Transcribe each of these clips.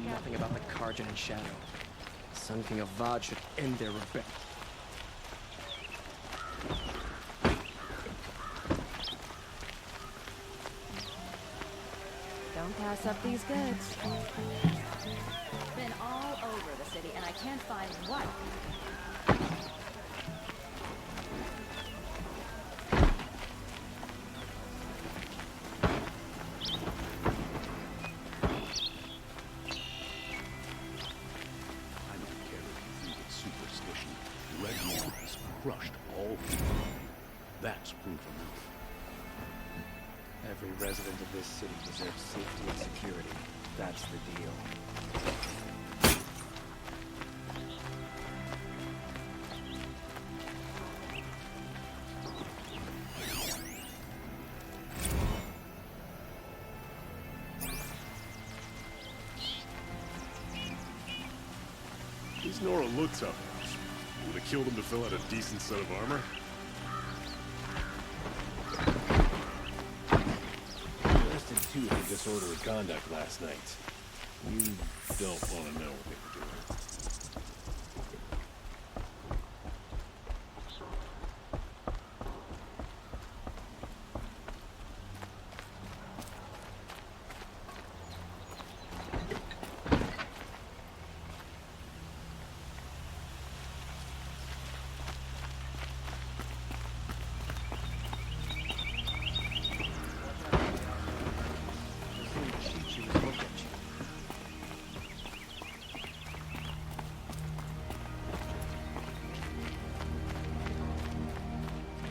nothing about the Karjan and Shadow. The Sun King of Vod should end their rebellion. Don't pass up these goods. Been all over the city and I can't find what. Crushed all people. That's proof enough. Every resident of this city deserves safety and security. That's the deal. These Nora look tough. Would have killed him to fill out a decent set of armor? Arrested two for disorderly conduct last night. You don't want to know what they were doing.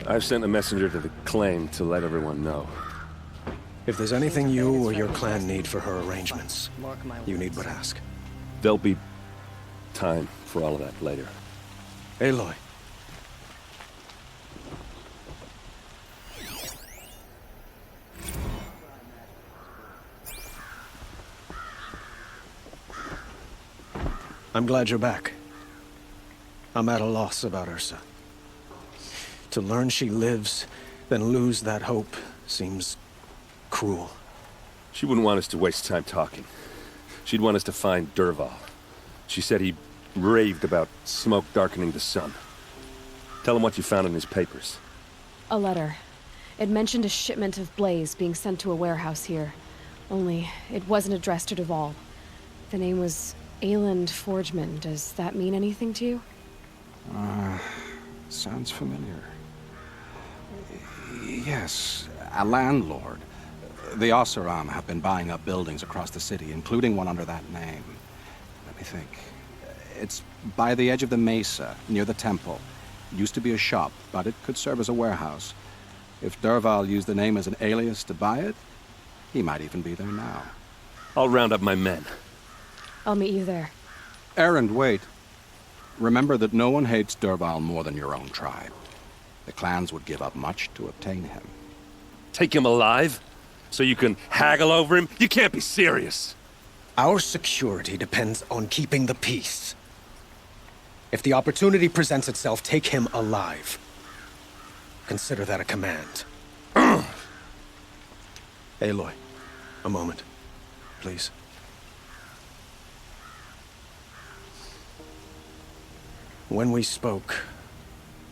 I've sent a messenger to the claim to let everyone know. If there's anything you or your clan need for her arrangements, Mark my you words. need but ask. There'll be time for all of that later. Aloy. I'm glad you're back. I'm at a loss about Ursa. To learn she lives, then lose that hope, seems cruel. She wouldn't want us to waste time talking. She'd want us to find Dervahl. She said he raved about smoke darkening the sun. Tell him what you found in his papers. A letter. It mentioned a shipment of blaze being sent to a warehouse here. Only, it wasn't addressed to Dervahl. The name was Ayland Forgeman. Does that mean anything to you? Sounds familiar. Yes, a landlord. The Oseram have been buying up buildings across the city, including one under that name. Let me think. It's by the edge of the mesa, near the temple. It used to be a shop, but it could serve as a warehouse. If Dervahl used the name as an alias to buy it, he might even be there now. I'll round up my men. I'll meet you there. Erend, wait. Remember that no one hates Dervahl more than your own tribe. The clans would give up much to obtain him. Take him alive? So you can haggle over him? You can't be serious! Our security depends on keeping the peace. If the opportunity presents itself, take him alive. Consider that a command. Aloy, a moment, please. When we spoke,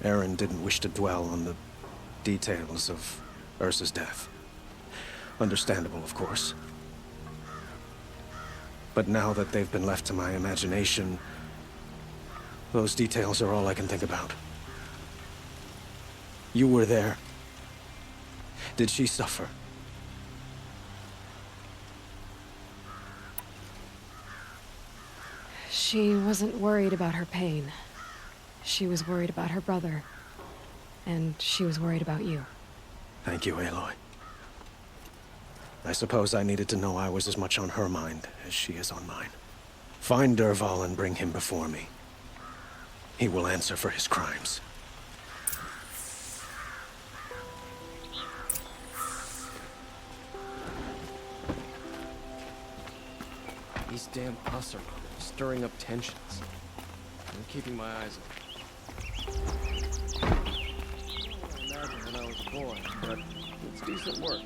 Erend didn't wish to dwell on the details of Ursa's death. Understandable, of course. But now that they've been left to my imagination, those details are all I can think about. You were there. Did she suffer? She wasn't worried about her pain. She was worried about her brother. And she was worried about you. Thank you, Aloy. I suppose I needed to know I was as much on her mind as she is on mine. Find Dervahl and bring him before me. He will answer for his crimes. These damn Oseram are stirring up tensions. I'm keeping my eyes on. I imagine when I was a boy, but it's decent work.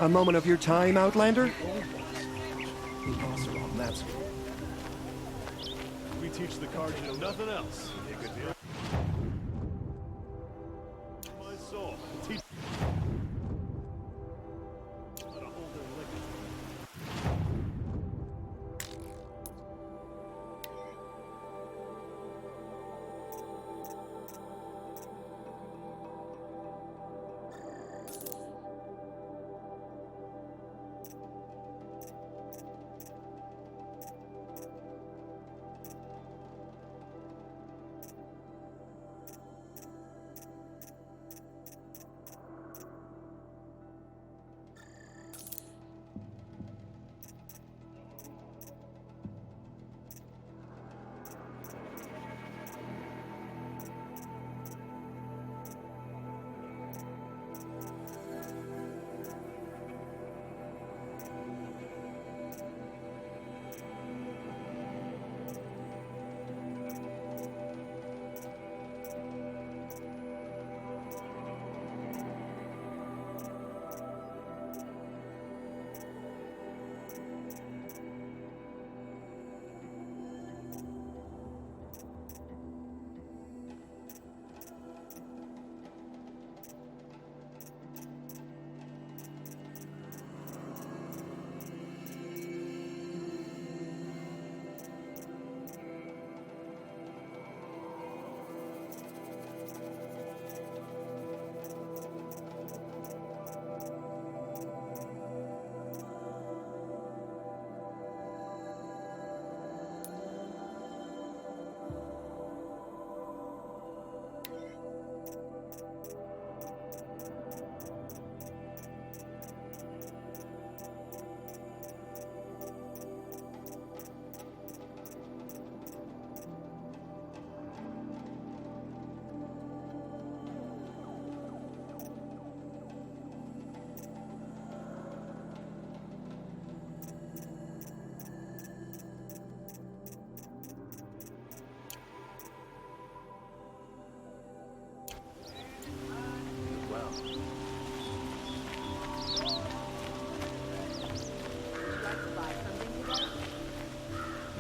A moment of your time, Outlander? Oseram, that's who. We teach the cards you know nothing else. You could be my soul. Teach how to hold their liquor.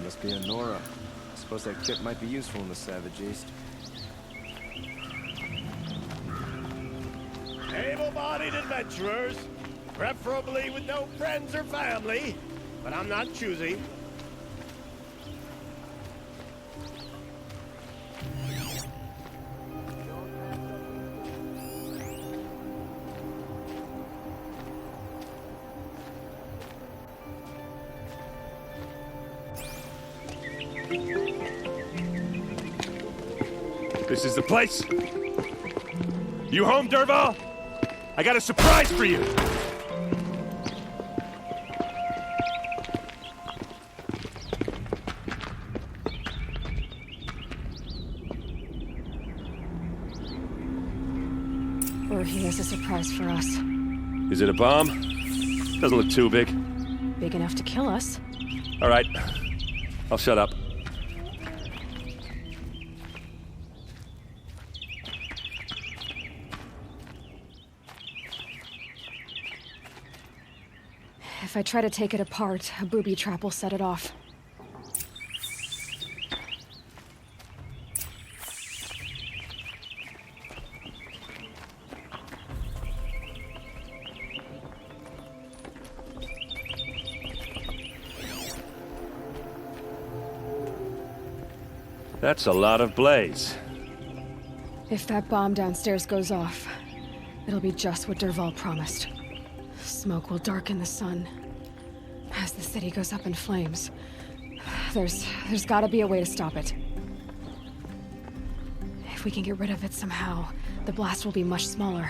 Must be a Nora. I suppose that kit might be useful in the Savage East. Able-bodied adventurers, preferably with no friends or family, but I'm not choosy. This is the place. You home, Dervahl? I got a surprise for you. Or he has a surprise for us. Is it a bomb? Doesn't look too big. Big enough to kill us. All right. I'll shut up. If I try to take it apart, a booby trap will set it off. That's a lot of blaze. If that bomb downstairs goes off, it'll be just what Dervahl promised. Smoke will darken the sun. As the city goes up in flames, there's gotta be a way to stop it. If we can get rid of it somehow, the blast will be much smaller.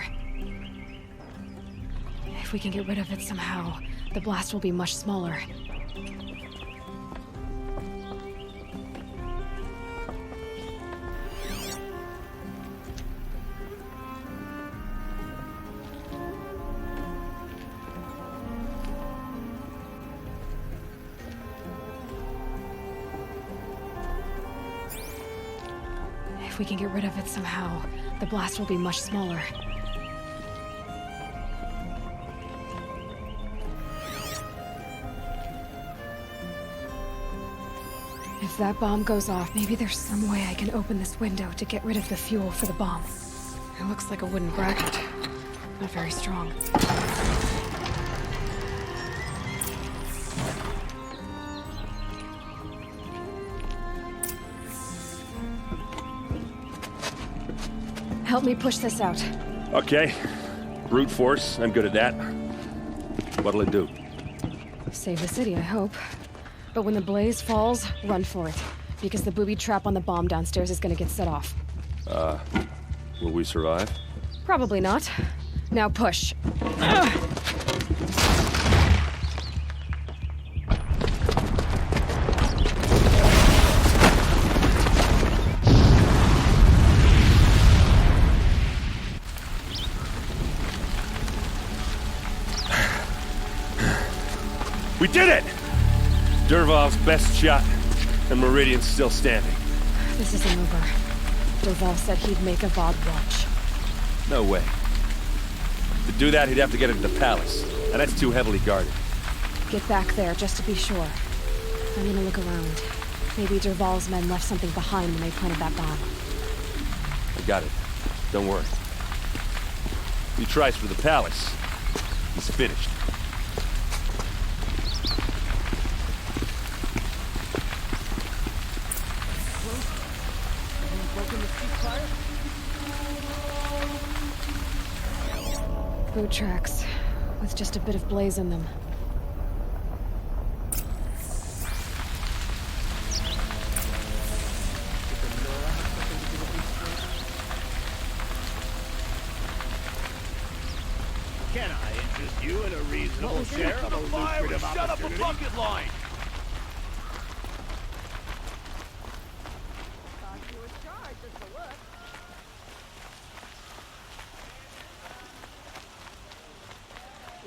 If we can get rid of it somehow, the blast will be much smaller. If we can get rid of it somehow, the blast will be much smaller. If that bomb goes off, maybe there's some way I can open this window to get rid of the fuel for the bomb. It looks like a wooden bracket. Not very strong. Help me push this out. Okay. Brute force, I'm good at that. What'll it do? Save the city, I hope. But when the blaze falls, run for it. Because the booby trap on the bomb downstairs is gonna get set off. Will we survive? Probably not. Now push. Ugh. We did it! Dervahl's best shot, and Meridian's still standing. This isn't over. Dervahl said he'd make a Vought watch. No way. To do that, he'd have to get into the palace, and that's too heavily guarded. Get back there, just to be sure. I'm gonna look around. Maybe Dervahl's men left something behind when they planted that bomb. I got it. Don't worry. If he tries for the palace, he's finished. Boot tracks, with just a bit of blaze in them. Can I interest you in a reasonable share of a lucrative Shut up a opportunity? bucket line!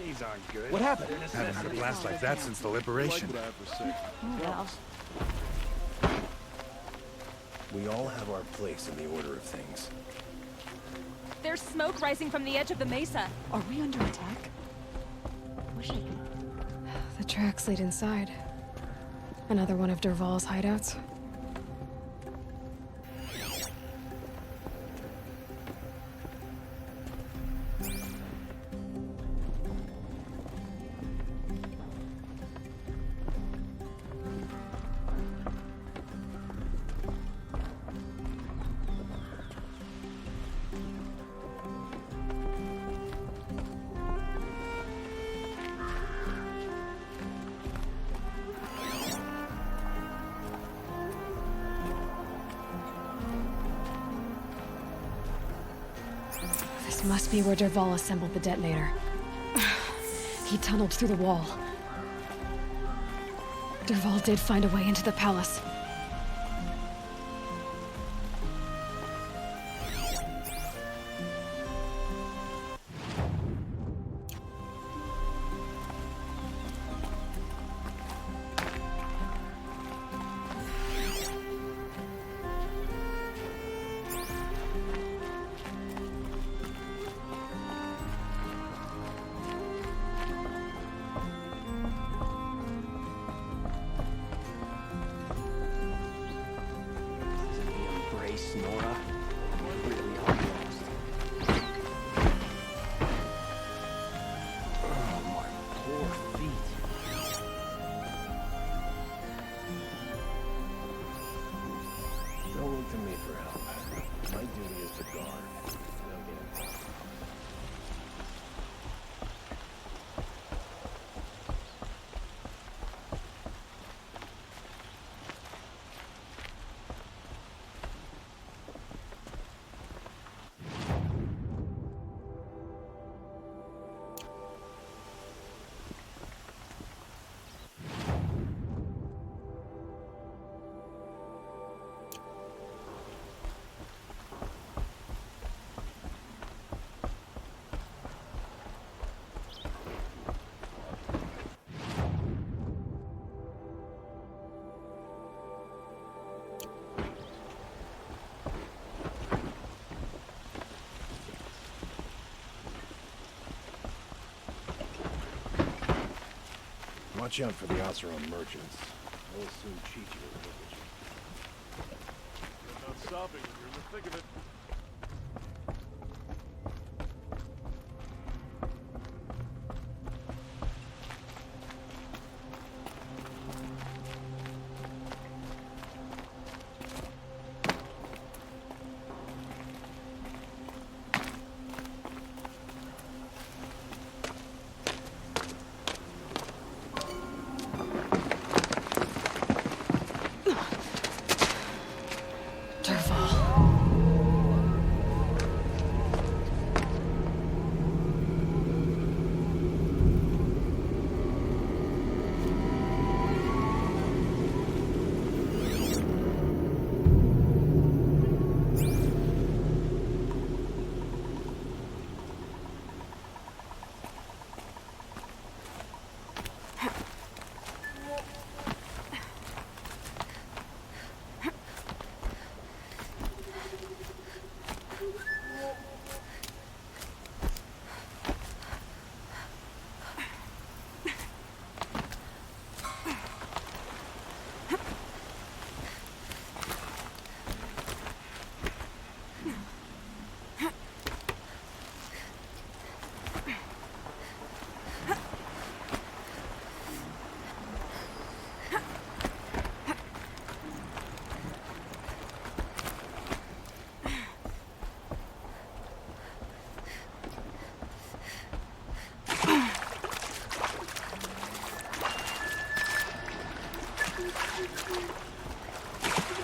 These aren't good. What happened? Haven't had a blast like that since the liberation. Well, We all have our place in the order of things. there's smoke rising from the edge of the mesa. Are we under attack? Wish I could. The tracks lead inside. Another one of Dervahl's hideouts. This must be where Dervahl assembled the detonator. He tunneled through the wall. Dervahl did find a way into the palace. Nora. We really are lost. Oh, my poor feet. Don't look to me for help. My duty is to guard. They'll get involved. Watch out for the Oseram merchants. They'll soon cheat you with religion. stopping when you're in the thick of it.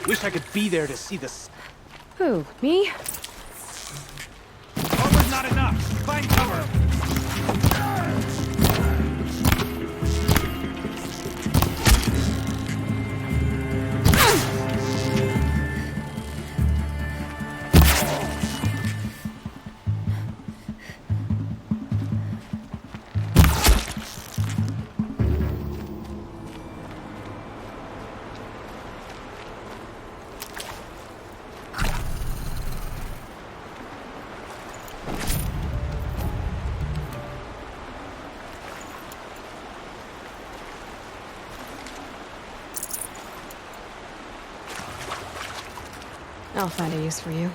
Wish I could be there to see this. Who, me? Cover's not enough. Find cover. I'll find a use for you.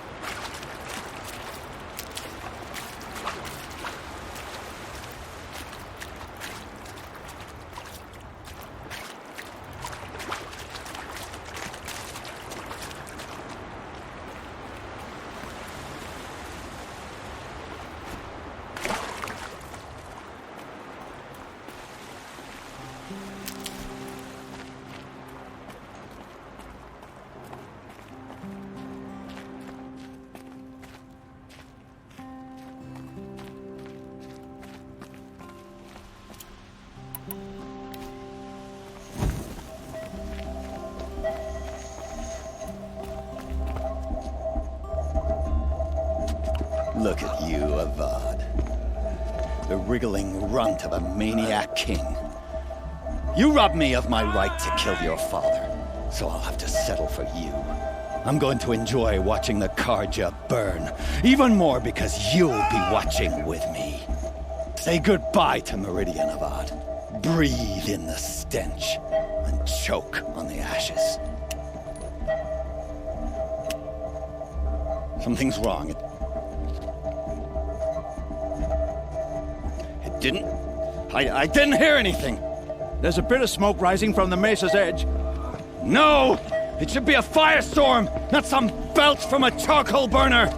Look at you, Avad. The wriggling runt of a maniac king. You robbed me of my right to kill your father, so I'll have to settle for you. I'm going to enjoy watching the Carja burn, even more because you'll be watching with me. Say goodbye to Meridian, Avad. Breathe in the stench, and choke on the ashes. Something's wrong. It didn't... I didn't hear anything. There's a bit of smoke rising from the mesa's edge. No! It should be a firestorm, not some belch from a charcoal burner!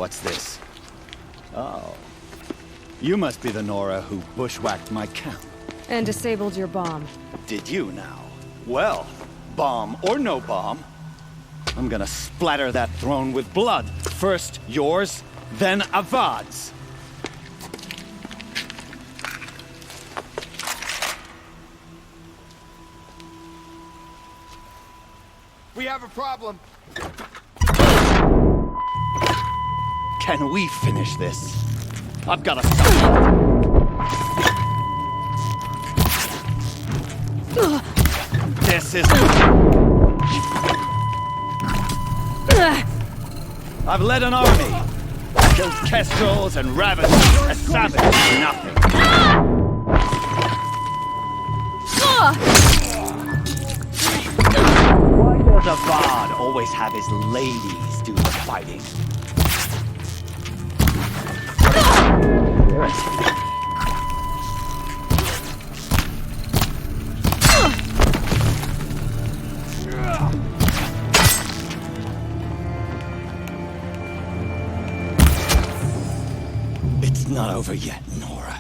What's this? Oh. You must be the Nora who bushwhacked my camp. And disabled your bomb. Did you now? Well, bomb or no bomb, I'm gonna splatter that throne with blood. First yours, then Avad's. We have a problem. Can we finish this? I've got to stop. This is... I've led an army. Killed kestrels and rabbits. A savage is nothing. Why does Avad always have his ladies do the fighting? It's not over yet, Nora.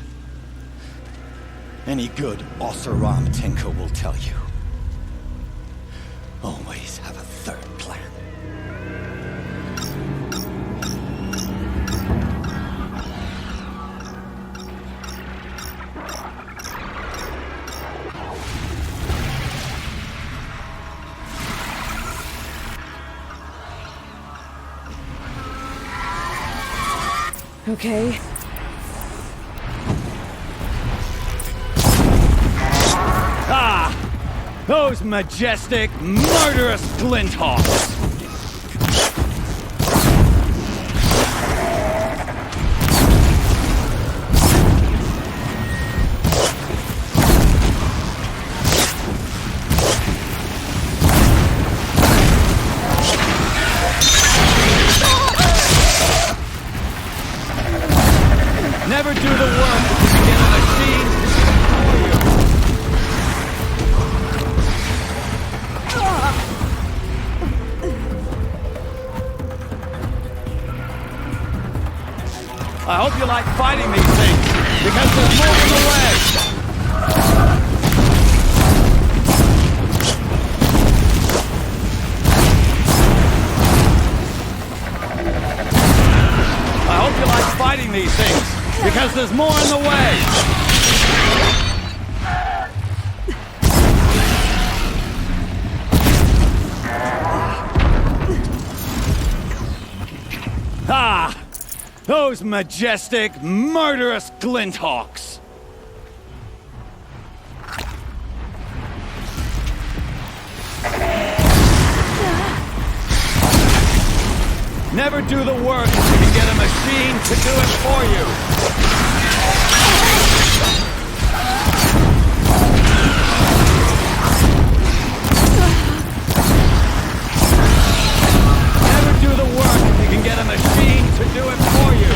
Any good Oseram tinker will tell you. Always have a third plan. Okay. Ah! Those majestic, murderous Glinthawks! Never do the work if you get a machine for you. I hope you like fighting these things, because there's more in the way. I hope you like fighting these things. Because there's more in the way! Ah! Those majestic, murderous Glinthawks! Never do the work if you can get a machine to do it for you! Never do the work if you can get a machine to do it for you!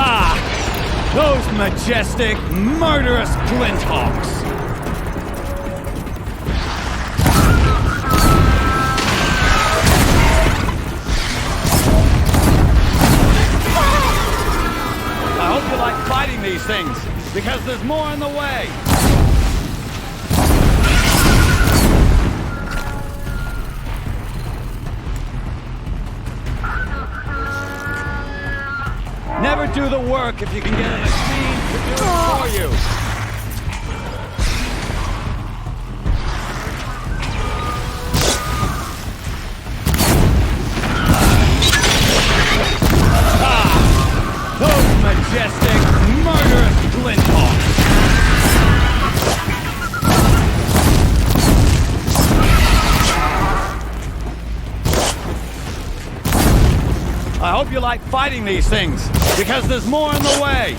Ah! Those majestic, murderous Glinthawks! I hope you like fighting these things, because there's more in the way! Never do the work if you can get a machine to do it for you. Ah! Those majestic, murderous Glinthawks! I hope you like fighting these things, because there's more in the way!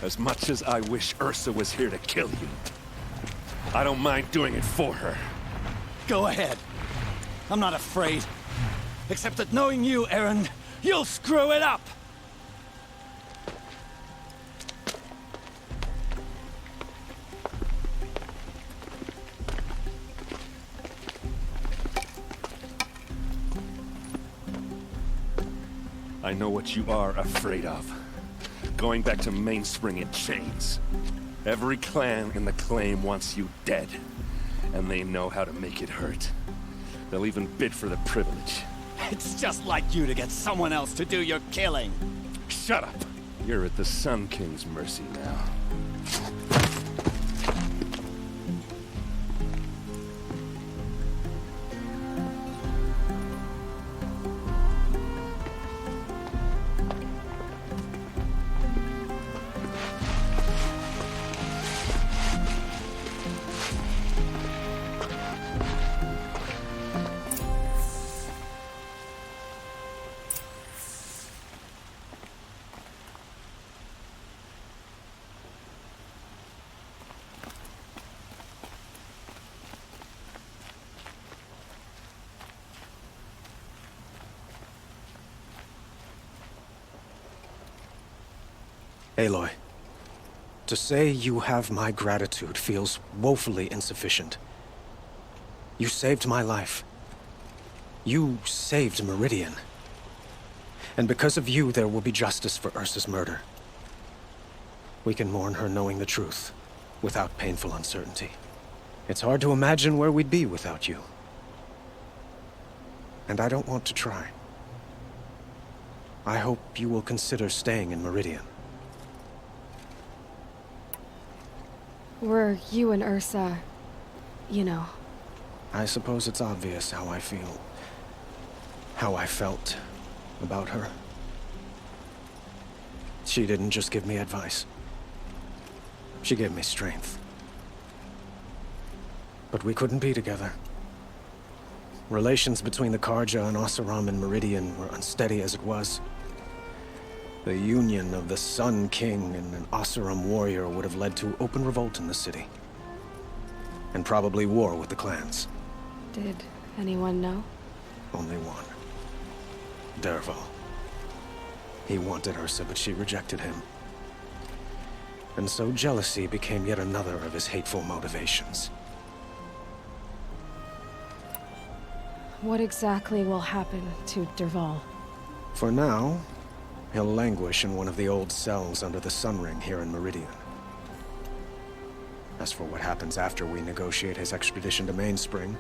As much as I wish Ursa was here to kill you, I don't mind doing it for her. Go ahead. I'm not afraid. Except that knowing you, Aaron, you'll screw it up! I know what you are afraid of. Going back to Mainspring in chains. Every clan in the claim wants you dead. And they know how to make it hurt. They'll even bid for the privilege. It's just like you to get someone else to do your killing. Shut up! You're at the Sun King's mercy now. Aloy, to say you have my gratitude feels woefully insufficient. You saved my life. You saved Meridian. And because of you, there will be justice for Ursa's murder. We can mourn her knowing the truth, without painful uncertainty. It's hard to imagine where we'd be without you. And I don't want to try. I hope you will consider staying in Meridian. Were you and Ursa, you know? I suppose it's obvious how I feel. How I felt about her. She didn't just give me advice. She gave me strength. But we couldn't be together. Relations between the Carja and Oseram and Meridian were unsteady as it was. The union of the Sun King and an Oseram warrior would have led to open revolt in the city. And probably war with the clans. Did anyone know? Only one. Dervahl. He wanted Ursa, but she rejected him. And so jealousy became yet another of his hateful motivations. What exactly will happen to Dervahl? For now, he'll languish in one of the old cells under the Sun Ring here in Meridian. As for what happens after we negotiate his extradition to Mainspring,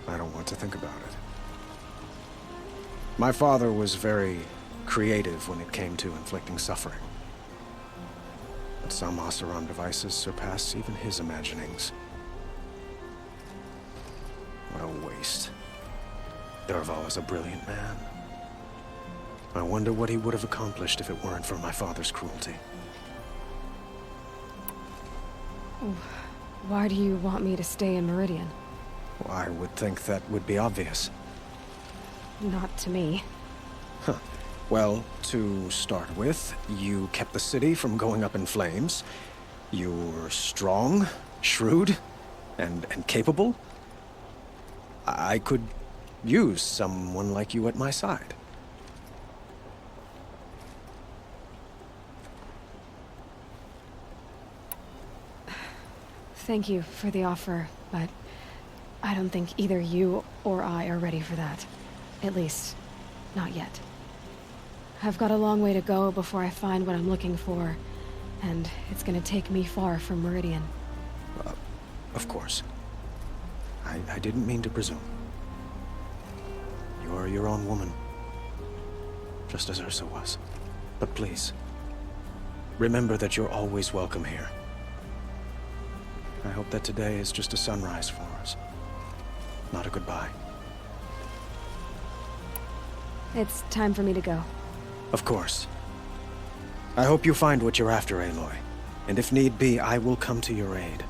I don't want to think about it. My father was very creative when it came to inflicting suffering. But some Oseram devices surpass even his imaginings. What a waste. Dervahl is a brilliant man. I wonder what he would have accomplished if it weren't for my father's cruelty. Why do you want me to stay in Meridian? Well, I would think that would be obvious. Not to me. Huh. Well, to start with, you kept the city from going up in flames. You were strong, shrewd, and capable. I could use someone like you at my side. Thank you for the offer, but I don't think either you or I are ready for that. At least, not yet. I've got a long way to go before I find what I'm looking for, and it's gonna take me far from Meridian. Of course. I didn't mean to presume. You're your own woman. Just as Ursa was. But please, remember that you're always welcome here. I hope that today is just a sunrise for us, not a goodbye. It's time for me to go. Of course. I hope you find what you're after, Aloy. And if need be, I will come to your aid.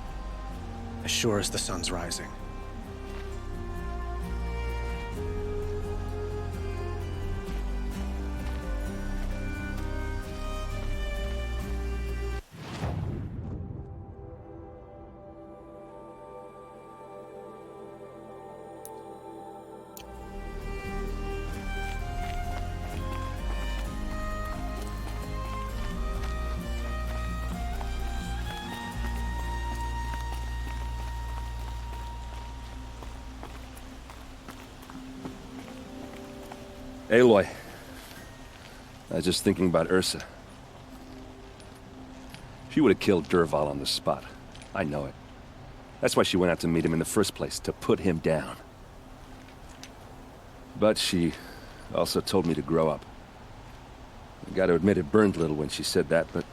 As sure as the sun's rising. Aloy, I was just thinking about Ursa. She would have killed Dervahl on the spot. I know it. That's why she went out to meet him in the first place, to put him down. But she also told me to grow up. I gotta admit it burned a little when she said that, but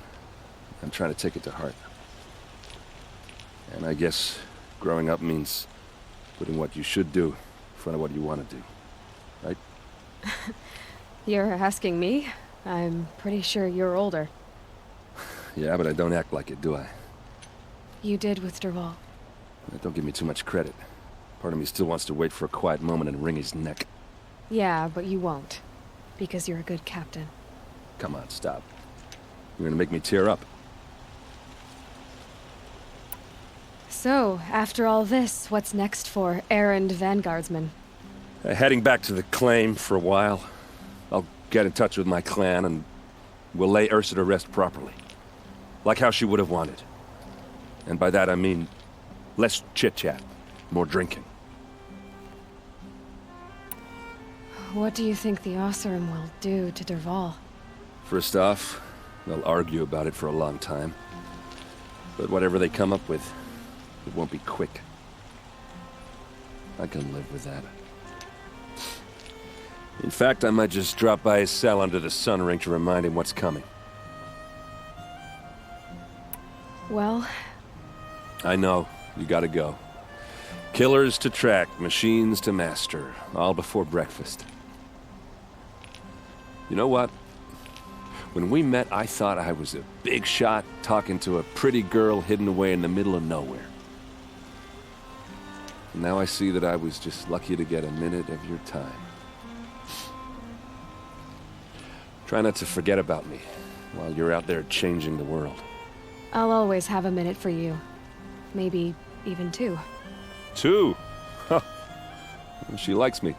I'm trying to take it to heart. And I guess growing up means putting what you should do in front of what you want to do, right? You're asking me? I'm pretty sure you're older. Yeah, but I don't act like it, do I? You did with Dervahl. Don't give me too much credit. Part of me still wants to wait for a quiet moment and wring his neck. Yeah, but you won't. Because you're a good captain. Come on, stop. You're gonna make me tear up. So, after all this, what's next for errand vanguardsman? Heading back to the claim for a while. I'll get in touch with my clan and we'll lay Ursa to rest properly. Like how she would have wanted. And by that I mean less chit-chat, more drinking. What do you think the Oseram will do to Dervahl? First off, they'll argue about it for a long time. But whatever they come up with, it won't be quick. I can live with that. In fact, I might just drop by his cell under the sun ring to remind him what's coming. Well... I know. You gotta go. Killers to track, machines to master. All before breakfast. You know what? When we met, I thought I was a big shot talking to a pretty girl hidden away in the middle of nowhere. And now I see that I was just lucky to get a minute of your time. Try not to forget about me while you're out there changing the world. I'll always have a minute for you. Maybe even two. 2? Huh. She likes me.